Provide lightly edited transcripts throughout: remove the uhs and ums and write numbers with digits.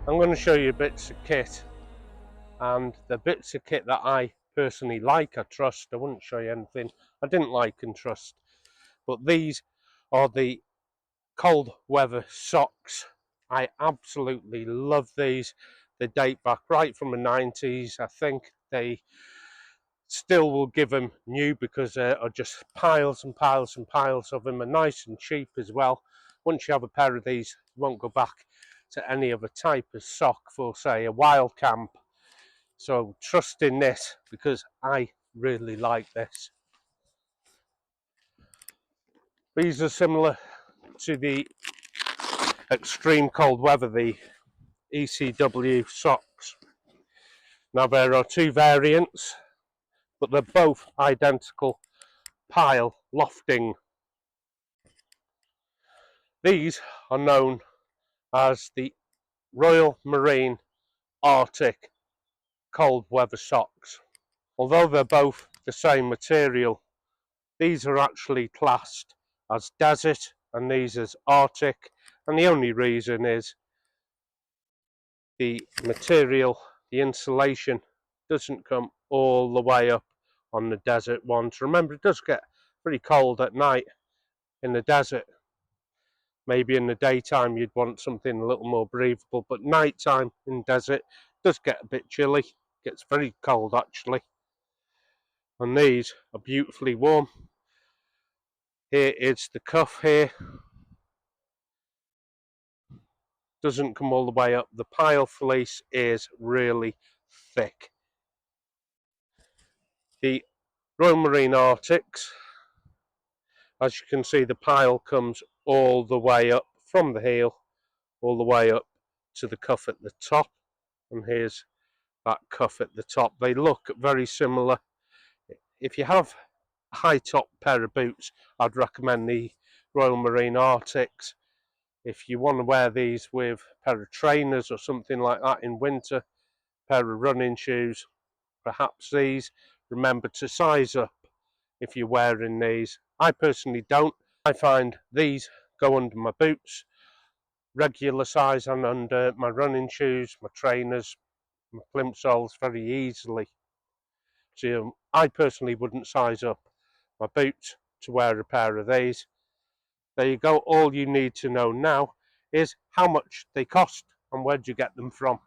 I'm going to show you bits of kit, and the bits of kit that I personally like, I trust. I wouldn't show you anything I didn't like and trust. But these are the cold weather socks. I absolutely love these. They date back right from the 90s. I think they still will give them new because there are just piles and piles and piles of them, and nice and cheap as well. Once you have a pair of these, you won't go back to any other type of sock for, say, a wild camp. So trust in this because I really like this. These are similar to the extreme cold weather, the ECW socks. Now there are two variants, but they're both identical pile lofting. These are known as the Royal Marine Arctic cold weather socks. Although they're both the same material, these are actually classed as desert and these as Arctic, and the only reason is the material, the insulation, doesn't come all the way up on the desert ones. Remember, it does get pretty cold at night in the desert. Maybe in the daytime you'd want something a little more breathable, but nighttime in desert does get a bit chilly. It gets very cold actually. And these are beautifully warm. Here is the cuff here. Doesn't come all the way up. The pile fleece is really thick. The Royal Marine Arctics, as you can see, the pile comes all the way up from the heel, all the way up to the cuff at the top. And here's that cuff at the top. They look very similar. If you have a high top pair of boots, I'd recommend the Royal Marine Arctics. If you want to wear these with a pair of trainers or something like that in winter, pair of running shoes, perhaps these. Remember to size up if you're wearing these. I personally don't. I find these go under my boots, regular size, and under my running shoes, my trainers, my plimsolls very easily. So I personally wouldn't size up my boots to wear a pair of these. There you go. All you need to know now is how much they cost and where'd you get them from.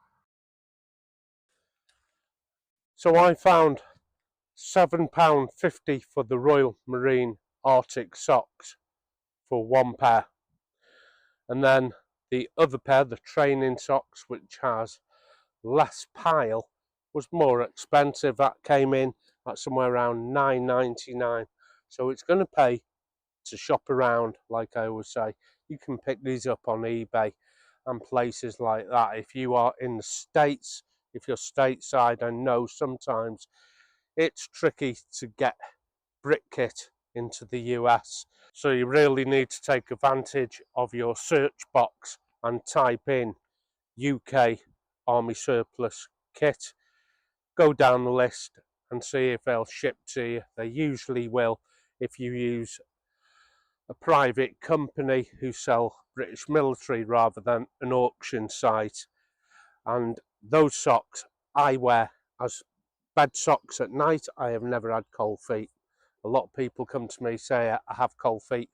So I found £7.50 for the Royal Marine Arctic socks for one pair. And then the other pair, the training socks, which has less pile, was more expensive. That came in at somewhere around £9.99. So it's going to pay to shop around, like I always say. You can pick these up on eBay and places like that. If you are in the States, if you're stateside, I know sometimes it's tricky to get brick kit into the US. So you really need to take advantage of your search box and type in UK Army Surplus kit. Go down the list and see if they'll ship to you. They usually will if you use a private company who sell British military rather than an auction site. And those socks I wear as bed socks at night. I have never had cold feet. A lot of people come to me say I have cold feet.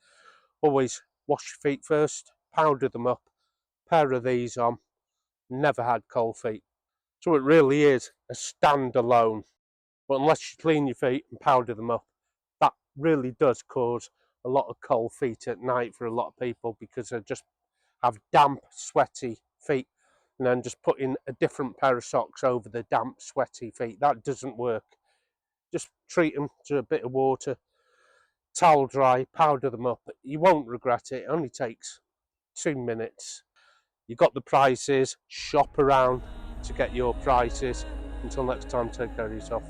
Always wash your feet first, powder them up, pair of these on, never had cold feet. So it really is a standalone. But unless you clean your feet and powder them up, that really does cause a lot of cold feet at night for a lot of people because they just have damp, sweaty feet, and then just putting a different pair of socks over the damp, sweaty feet. That doesn't work. Just treat them to a bit of water, towel dry, powder them up. You won't regret it. It only takes 2 minutes. You got the prices, shop around to get your prices. Until next time, take care of yourself.